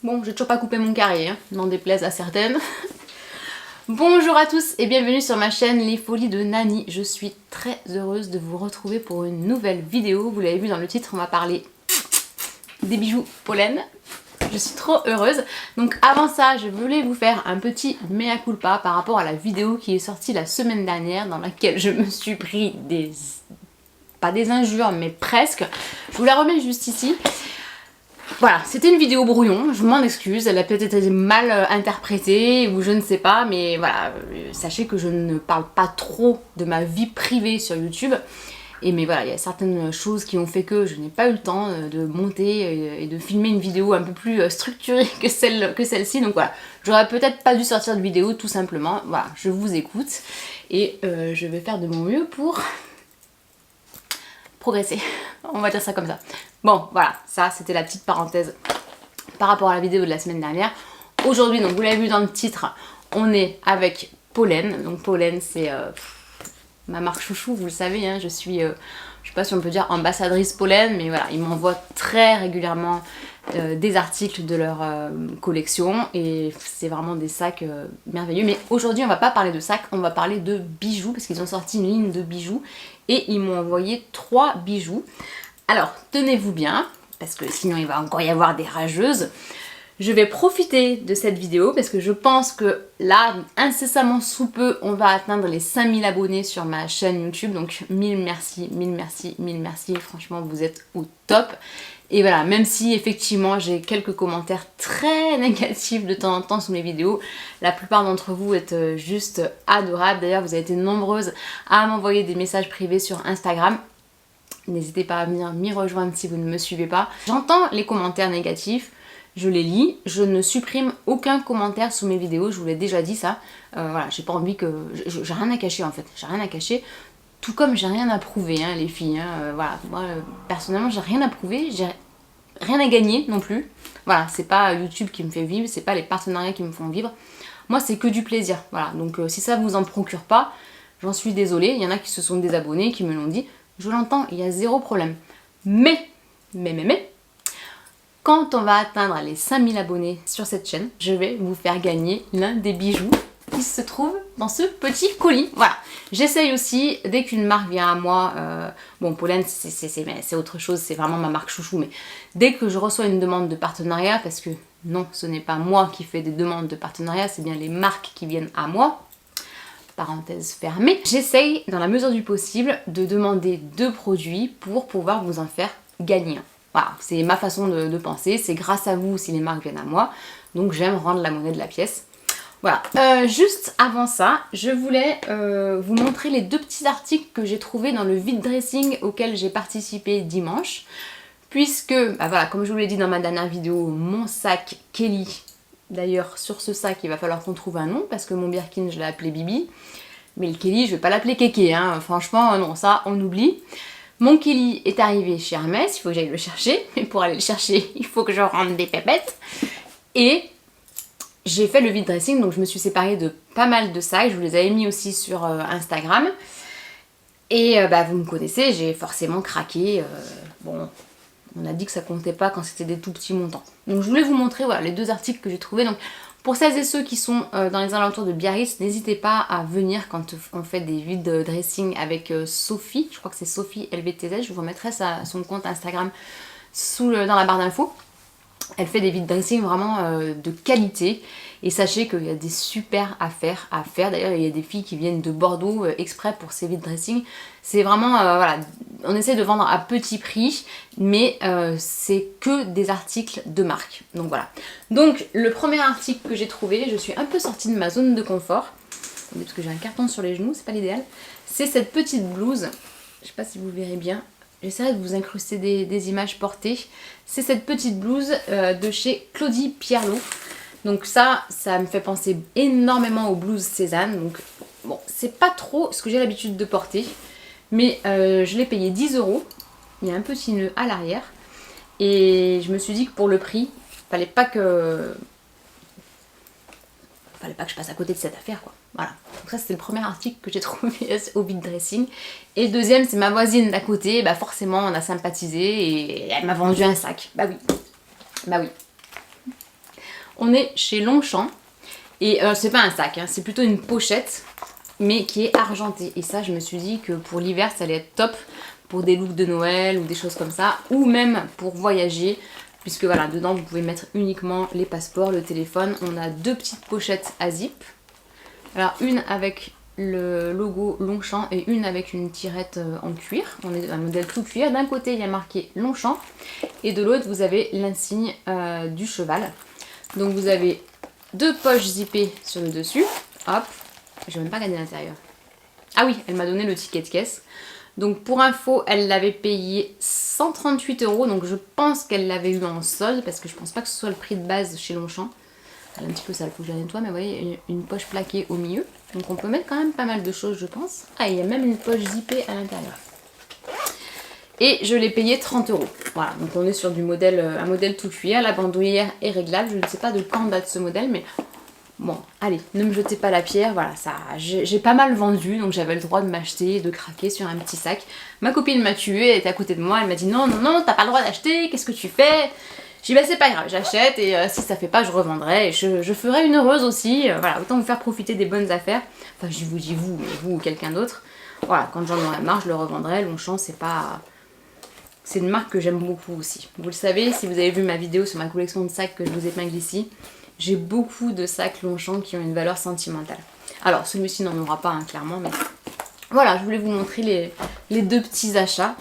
Bon, j'ai toujours pas coupé mon carré, hein, n'en déplaise à certaines. Bonjour à tous et bienvenue sur ma chaîne Les Folies de Nani. Je suis très heureuse de vous retrouver pour une nouvelle vidéo. Vous l'avez vu dans le titre, on va parler des bijoux pollen. Je suis trop heureuse. Donc avant ça, je voulais vous faire un petit mea culpa par rapport à la vidéo qui est sortie la semaine dernière dans laquelle je me suis pris des... pas des injures, mais presque. Je vous la remets juste ici. Voilà, c'était une vidéo brouillon, je m'en excuse, elle a peut-être été mal interprétée ou je ne sais pas, mais voilà, sachez que je ne parle pas trop de ma vie privée sur YouTube. Mais voilà, il y a certaines choses qui ont fait que je n'ai pas eu le temps de monter et de filmer une vidéo un peu plus structurée que celle-ci. Donc voilà, j'aurais peut-être pas dû sortir de vidéo tout simplement. Voilà, je vous écoute et je vais faire de mon mieux pour progresser. On va dire ça comme ça. Bon, voilà, ça c'était la petite parenthèse par rapport à la vidéo de la semaine dernière. Aujourd'hui, donc vous l'avez vu dans le titre, on est avec Pollen. Donc Pollen, c'est ma marque chouchou, vous le savez, hein, je suis, je sais pas si on peut dire ambassadrice Pollen, mais voilà, ils m'envoient très régulièrement des articles de leur collection et c'est vraiment des sacs merveilleux. Mais aujourd'hui, on va pas parler de sacs, on va parler de bijoux parce qu'ils ont sorti une ligne de bijoux et ils m'ont envoyé 3 bijoux. Alors, tenez-vous bien, parce que sinon il va encore y avoir des rageuses. Je vais profiter de cette vidéo parce que je pense que là, incessamment sous peu, on va atteindre les 5000 abonnés sur ma chaîne YouTube. Donc, mille merci, mille merci, mille merci. Franchement, vous êtes au top. Et voilà, même si effectivement j'ai quelques commentaires très négatifs de temps en temps sous mes vidéos, la plupart d'entre vous êtes juste adorables. D'ailleurs, vous avez été nombreuses à m'envoyer des messages privés sur Instagram. N'hésitez pas à venir m'y rejoindre si vous ne me suivez pas. J'entends les commentaires négatifs, je les lis, je ne supprime aucun commentaire sous mes vidéos, je vous l'ai déjà dit ça. Voilà, j'ai pas envie que... J'ai rien à cacher en fait, j'ai rien à cacher. Tout comme j'ai rien à prouver, hein, les filles. Hein, voilà, moi personnellement j'ai rien à prouver, j'ai rien à gagner non plus. Voilà, c'est pas YouTube qui me fait vivre, c'est pas les partenariats qui me font vivre. Moi c'est que du plaisir, voilà. Donc si ça vous en procure pas, j'en suis désolée. Il y en a qui se sont désabonnés, qui me l'ont dit. Je l'entends, il y a zéro problème. Mais, quand on va atteindre les 5000 abonnés sur cette chaîne, je vais vous faire gagner l'un des bijoux qui se trouve dans ce petit colis. Voilà. J'essaye aussi, dès qu'une marque vient à moi, bon, Pollen, c'est autre chose, c'est vraiment ma marque chouchou, mais dès que je reçois une demande de partenariat, parce que non, ce n'est pas moi qui fais des demandes de partenariat, c'est bien les marques qui viennent à moi, parenthèse fermée, j'essaye dans la mesure du possible de demander 2 produits pour pouvoir vous en faire gagner un. Voilà, c'est ma façon de penser, c'est grâce à vous si les marques viennent à moi, donc j'aime rendre la monnaie de la pièce. Voilà, juste avant ça, je voulais vous montrer les 2 petits articles que j'ai trouvés dans le vide dressing auquel j'ai participé dimanche, puisque, bah voilà, comme je vous l'ai dit dans ma dernière vidéo, mon sac Kelly. D'ailleurs, sur ce sac, il va falloir qu'on trouve un nom parce que mon Birkin, je l'ai appelé Bibi. Mais le Kelly, je vais pas l'appeler Kéké, hein. Franchement, non, ça, on oublie. Mon Kelly est arrivé chez Hermès, il faut que j'aille le chercher. Mais pour aller le chercher, il faut que je rentre des pépettes. Et j'ai fait le vide dressing, donc je me suis séparée de pas mal de sacs. Je vous les avais mis aussi sur Instagram. Et bah, vous me connaissez, j'ai forcément craqué. Bon... On a dit que ça comptait pas quand c'était des tout petits montants. Donc je voulais vous montrer voilà, les 2 articles que j'ai trouvés. Donc pour celles et ceux qui sont dans les alentours de Biarritz, n'hésitez pas à venir quand on fait des vides dressing avec Sophie. Je crois que c'est Sophie LVTZ. Je vous remettrai son compte Instagram dans la barre d'infos. Elle fait des vides dressing vraiment de qualité. Et sachez qu'il y a des super affaires à faire. D'ailleurs, il y a des filles qui viennent de Bordeaux exprès pour ces vides dressing. C'est vraiment, voilà, on essaie de vendre à petit prix, mais c'est que des articles de marque. Donc voilà. Donc le premier article que j'ai trouvé, je suis un peu sortie de ma zone de confort. Parce que j'ai un carton sur les genoux, c'est pas l'idéal. C'est cette petite blouse. Je sais pas si vous verrez bien. J'essaierai de vous incruster des images portées. C'est cette petite blouse de chez Claudie Pierlot. Donc ça me fait penser énormément aux blouses Cézanne. Donc bon, c'est pas trop ce que j'ai l'habitude de porter. Mais je l'ai payé 10 €. Il y a un petit nœud à l'arrière. Et je me suis dit que pour le prix, fallait pas que je passe à côté de cette affaire, quoi. Voilà. Donc ça, c'était le premier article que j'ai trouvé au vide dressing. Et le deuxième, c'est ma voisine d'à côté. Bah forcément, on a sympathisé et elle m'a vendu un sac. Bah oui. Bah oui. On est chez Longchamp et c'est pas un sac, hein, c'est plutôt une pochette mais qui est argentée. Et ça, je me suis dit que pour l'hiver, ça allait être top pour des looks de Noël ou des choses comme ça, ou même pour voyager, puisque voilà, dedans vous pouvez mettre uniquement les passeports, le téléphone. On a deux petites pochettes à zip. Alors une avec le logo Longchamp et une avec une tirette en cuir. On est un modèle tout cuir. D'un côté il y a marqué Longchamp et de l'autre vous avez l'insigne du cheval. Donc vous avez deux poches zippées sur le dessus. Hop, je vais même pas regarder l'intérieur. Ah oui, elle m'a donné le ticket de caisse. Donc pour info, elle l'avait payé 138 €. Donc je pense qu'elle l'avait eu en solde parce que je pense pas que ce soit le prix de base chez Longchamp. Elle est un petit peu sale, faut que je la nettoie, mais vous voyez, une poche plaquée au milieu. Donc on peut mettre quand même pas mal de choses, je pense. Ah, il y a même une poche zippée à l'intérieur. Et je l'ai payé 30 €. Voilà, donc on est sur du modèle, un modèle tout cuir. La bandoulière est réglable. Je ne sais pas de quand date ce modèle, mais bon, allez, ne me jetez pas la pierre. Voilà, ça, j'ai pas mal vendu, donc j'avais le droit de m'acheter, de craquer sur un petit sac. Ma copine m'a tuée, elle était à côté de moi, elle m'a dit non, non, non, t'as pas le droit d'acheter, qu'est-ce que tu fais? J'ai dit bah c'est pas grave, j'achète et si ça fait pas je revendrai et je ferai une heureuse aussi, voilà, autant vous faire profiter des bonnes affaires. Enfin je vous dis vous, mais vous ou quelqu'un d'autre. Voilà, quand j'en aurai marre je le revendrai. Longchamp c'est pas... C'est une marque que j'aime beaucoup aussi. Vous le savez, si vous avez vu ma vidéo sur ma collection de sacs que je vous épingle ici, j'ai beaucoup de sacs Longchamp qui ont une valeur sentimentale. Alors celui-ci n'en aura pas hein, clairement, mais voilà, je voulais vous montrer les deux petits achats.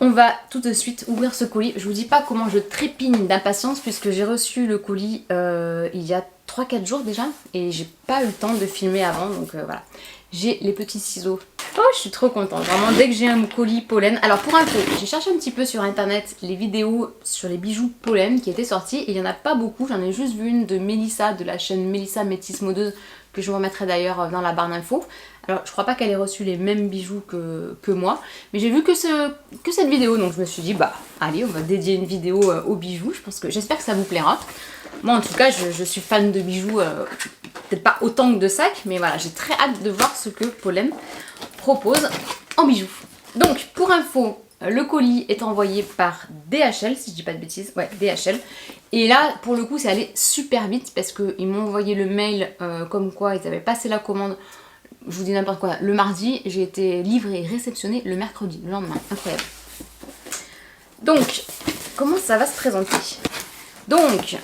On va tout de suite ouvrir ce colis. Je vous dis pas comment je trépigne d'impatience puisque j'ai reçu le colis il y a 3-4 jours déjà et j'ai pas eu le temps de filmer avant, donc voilà. J'ai les petits ciseaux. Oh, je suis trop contente, vraiment, dès que j'ai un colis pollen. Alors pour info, j'ai cherché un petit peu sur internet les vidéos sur les bijoux pollen qui étaient sortis et il y en a pas beaucoup. J'en ai juste vu une de Mélissa, de la chaîne Mélissa Métis Modeuse, que je vous remettrai d'ailleurs dans la barre d'infos. Alors je crois pas qu'elle ait reçu les mêmes bijoux que moi, mais j'ai vu que cette vidéo, donc je me suis dit bah allez, on va dédier une vidéo aux bijoux. J'espère que ça vous plaira. Moi en tout cas je suis fan de bijoux, peut-être pas autant que de sacs, mais voilà, j'ai très hâte de voir ce que Pollen propose en bijoux. Donc pour info, le colis est envoyé par DHL, si je dis pas de bêtises, ouais DHL. Et là pour le coup c'est allé super vite parce qu'ils m'ont envoyé le mail comme quoi ils avaient passé la commande. Je vous dis n'importe quoi, le mardi, j'ai été livrée et réceptionnée le mercredi, le lendemain, incroyable. Donc, comment ça va se présenter? Donc,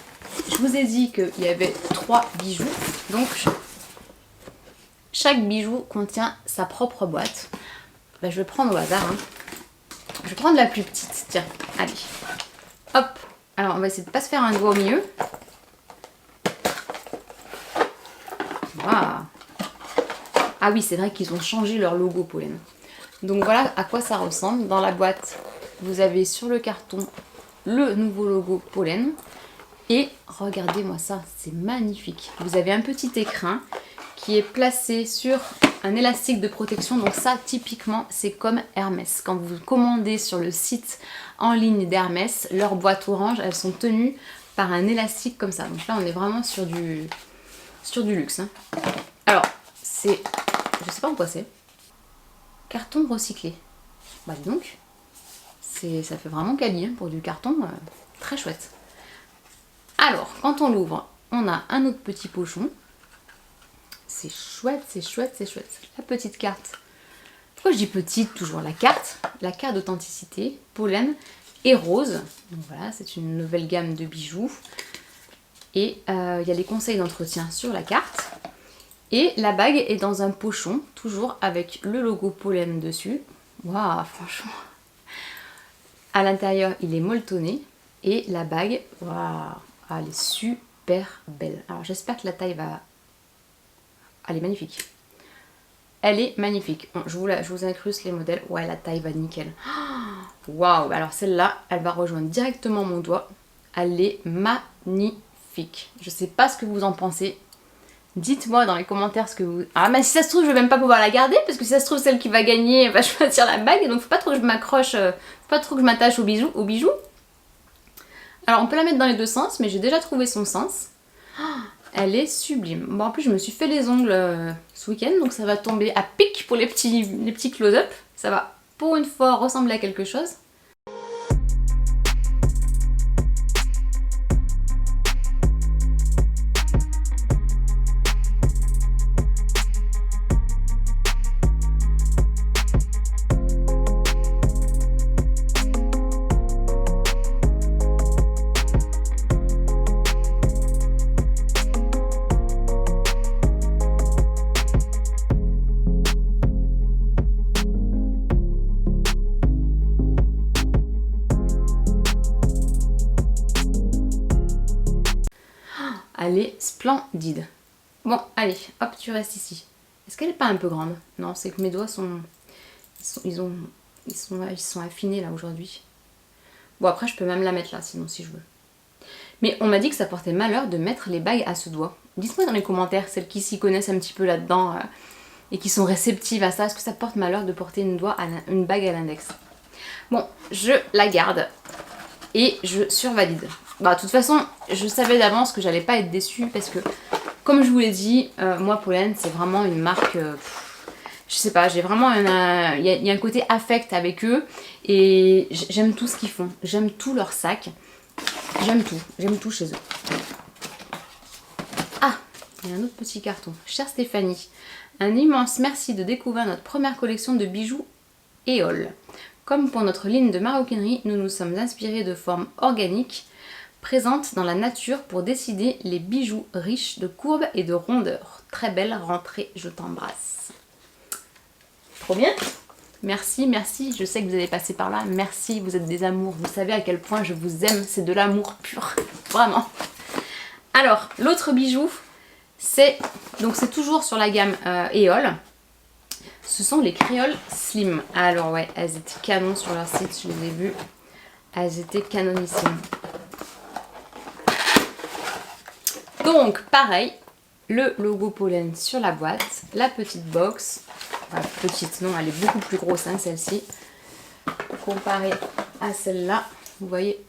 je vous ai dit qu'il y avait 3 bijoux, donc chaque bijou contient sa propre boîte. Ben, je vais prendre au hasard, hein. Je vais prendre la plus petite, tiens, allez, hop. Alors, on va essayer de ne pas se faire un doigt au milieu. Waouh! Ah oui, c'est vrai qu'ils ont changé leur logo Pollen. Donc voilà à quoi ça ressemble. Dans la boîte, vous avez sur le carton le nouveau logo Pollen. Et regardez-moi ça, c'est magnifique. Vous avez un petit écrin qui est placé sur un élastique de protection. Donc ça, typiquement, c'est comme Hermès. Quand vous commandez sur le site en ligne d'Hermès, leurs boîtes orange, elles sont tenues par un élastique comme ça. Donc là, on est vraiment sur du luxe. Hein. Alors, c'est... Je sais pas en quoi c'est. Carton recyclé. Bah dis donc. Ça fait vraiment quali hein, pour du carton. Très chouette. Alors, quand on l'ouvre, on a un autre petit pochon. C'est chouette, c'est chouette, c'est chouette. La petite carte. Pourquoi je dis petite toujours? La carte d'authenticité, Pollen et rose. Donc voilà, c'est une nouvelle gamme de bijoux. Et il y a les conseils d'entretien sur la carte. Et la bague est dans un pochon, toujours avec le logo Pollen dessus. Waouh, franchement. À l'intérieur, il est molletonné. Et la bague, waouh, elle est super belle. Alors j'espère que la taille va... Elle est magnifique. Elle est magnifique. Bon, je vous incruste les modèles. Ouais, la taille va nickel. Waouh, alors celle-là, elle va rejoindre directement mon doigt. Elle est magnifique. Je sais pas ce que vous en pensez. Dites-moi dans les commentaires ce que vous... Ah mais si ça se trouve je vais même pas pouvoir la garder parce que si ça se trouve celle qui va gagner va choisir la bague, donc faut pas trop que je m'accroche, faut pas trop que je m'attache aux bijoux. Alors on peut la mettre dans les deux sens mais j'ai déjà trouvé son sens. Oh, elle est sublime. Bon en plus je me suis fait les ongles ce week-end donc ça va tomber à pic pour les petits close-up. Ça va pour une fois ressembler à quelque chose. elle est splendide. Bon, allez, hop, tu restes ici. Est-ce qu'elle n'est pas un peu grande? Non, c'est que mes doigts ils sont affinés là aujourd'hui. Bon, après, je peux même la mettre là, sinon, si je veux. Mais on m'a dit que ça portait malheur de mettre les bagues à ce doigt. Dites-moi dans les commentaires, celles qui s'y connaissent un petit peu là-dedans et qui sont réceptives à ça, est-ce que ça porte malheur de porter une bague à l'index? Bon, je la garde et je survalide. Bah, de toute façon, je savais d'avance que j'allais pas être déçue parce que, comme je vous l'ai dit, moi, Pollen, c'est vraiment une marque... je sais pas, j'ai vraiment il y a un côté affect avec eux et j'aime tout ce qu'ils font. J'aime tout leur sac. J'aime tout chez eux. Ah, il y a un autre petit carton. Chère Stéphanie, un immense merci de découvrir notre première collection de bijoux Éole. Comme pour notre ligne de maroquinerie, nous nous sommes inspirés de formes organiques présentes dans la nature pour décider les bijoux riches de courbes et de rondeurs. Très belle rentrée, je t'embrasse. Trop bien. Merci, merci, je sais que vous allez passer par là. Merci, vous êtes des amours. Vous savez à quel point je vous aime, c'est de l'amour pur. Vraiment. Alors, l'autre bijou, c'est toujours sur la gamme Éole. Ce sont les créoles slim. Alors ouais, elles étaient canon sur leur site, je les ai vues. Elles étaient canonissimes. Donc, pareil, le logo Pollen sur la boîte, la petite box. Enfin, petite, non, elle est beaucoup plus grosse, hein, celle-ci. Comparée à celle-là, vous voyez.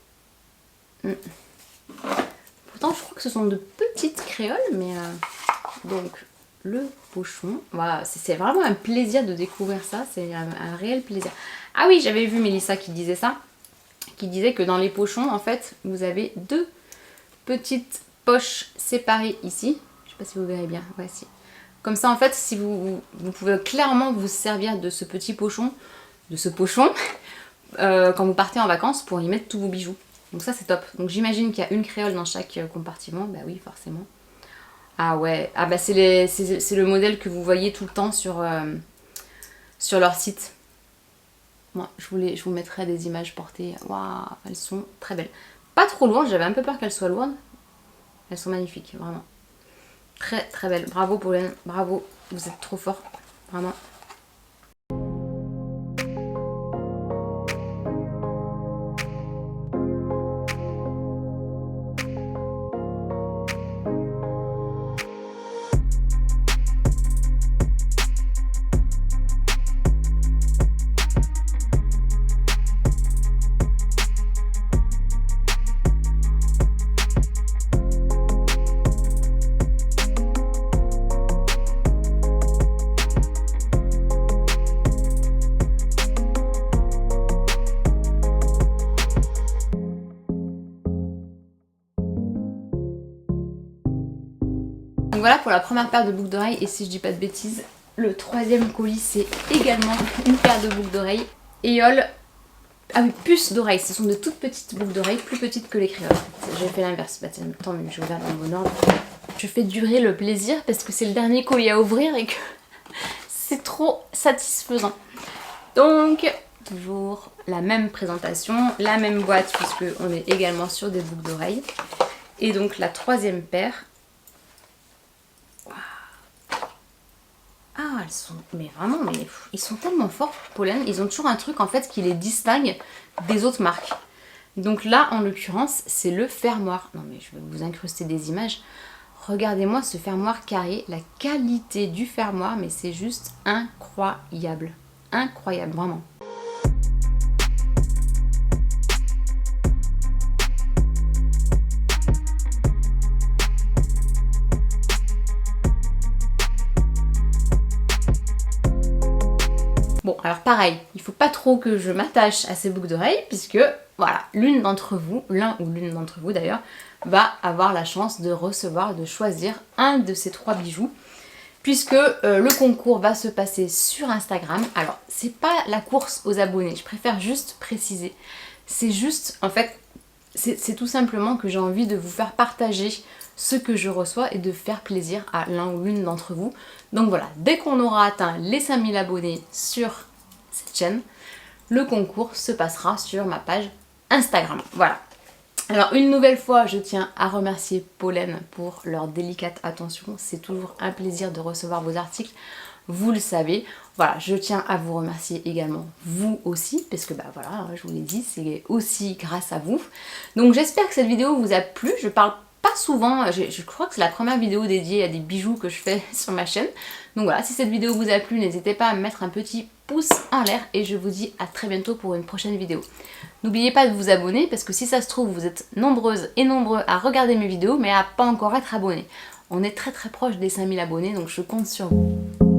Pourtant, je crois que ce sont de petites créoles, mais... donc, le pochon. Voilà, c'est vraiment un plaisir de découvrir ça. C'est un réel plaisir. Ah oui, j'avais vu Mélissa qui disait ça. Qui disait que dans les pochons, en fait, vous avez deux petites poches séparées ici. Je sais pas si vous verrez bien. Ouais, si. Comme ça, en fait, si vous pouvez clairement vous servir de ce petit pochon, quand vous partez en vacances pour y mettre tous vos bijoux. Donc ça, c'est top. Donc j'imagine qu'il y a une créole dans chaque compartiment. Bah oui, forcément. Ah ouais, ah bah c'est le modèle que vous voyez tout le temps sur leur site. Moi, je vous mettrai des images portées. Waouh, elles sont très belles. Pas trop lourdes, j'avais un peu peur qu'elles soient lourdes. Elles sont magnifiques, vraiment. Très très belles. Bravo Pollen, bravo, vous êtes trop fort, vraiment. Donc voilà pour la première paire de boucles d'oreilles, et si je dis pas de bêtises, le troisième colis c'est également une paire de boucles d'oreilles Éole. Ah oui, puces d'oreilles, ce sont de toutes petites boucles d'oreilles, plus petites que les créoles. J'ai fait l'inverse, bah tiens, tant mieux, je regarde dans le bon ordre. Je fais durer le plaisir parce que c'est le dernier colis à ouvrir et que c'est trop satisfaisant. Donc, toujours la même présentation, la même boîte puisque on est également sur des boucles d'oreilles. Et donc la troisième paire. Ah, elles sont... Mais vraiment, ils sont tellement forts, Pollen. Ils ont toujours un truc, en fait, qui les distingue des autres marques. Donc là, en l'occurrence, c'est le fermoir. Non, mais je vais vous incruster des images. Regardez-moi ce fermoir carré. La qualité du fermoir, mais c'est juste incroyable. Incroyable, vraiment. Bon, alors pareil, il faut pas trop que je m'attache à ces boucles d'oreilles puisque, voilà, l'une d'entre vous, l'un ou l'une d'entre vous d'ailleurs, va avoir la chance de recevoir, de choisir un de ces trois bijoux puisque le concours va se passer sur Instagram. Alors, c'est pas la course aux abonnés, je préfère juste préciser. C'est juste, en fait, c'est tout simplement que j'ai envie de vous faire partager ce que je reçois et de faire plaisir à l'un ou l'une d'entre vous. Donc voilà, dès qu'on aura atteint les 5000 abonnés sur cette chaîne, le concours se passera sur ma page Instagram. Voilà. Alors une nouvelle fois, je tiens à remercier Pollen pour leur délicate attention. C'est toujours un plaisir de recevoir vos articles, vous le savez. Voilà, je tiens à vous remercier également, vous aussi, parce que bah voilà, je vous l'ai dit, c'est aussi grâce à vous. Donc j'espère que cette vidéo vous a plu. Je parle pas souvent, je crois que c'est la première vidéo dédiée à des bijoux que je fais sur ma chaîne. Donc voilà, si cette vidéo vous a plu, n'hésitez pas à me mettre un petit pouce en l'air et je vous dis à très bientôt pour une prochaine vidéo. N'oubliez pas de vous abonner parce que si ça se trouve, vous êtes nombreuses et nombreux à regarder mes vidéos mais à pas encore être abonnés. On est très proche des 5000 abonnés, donc je compte sur vous.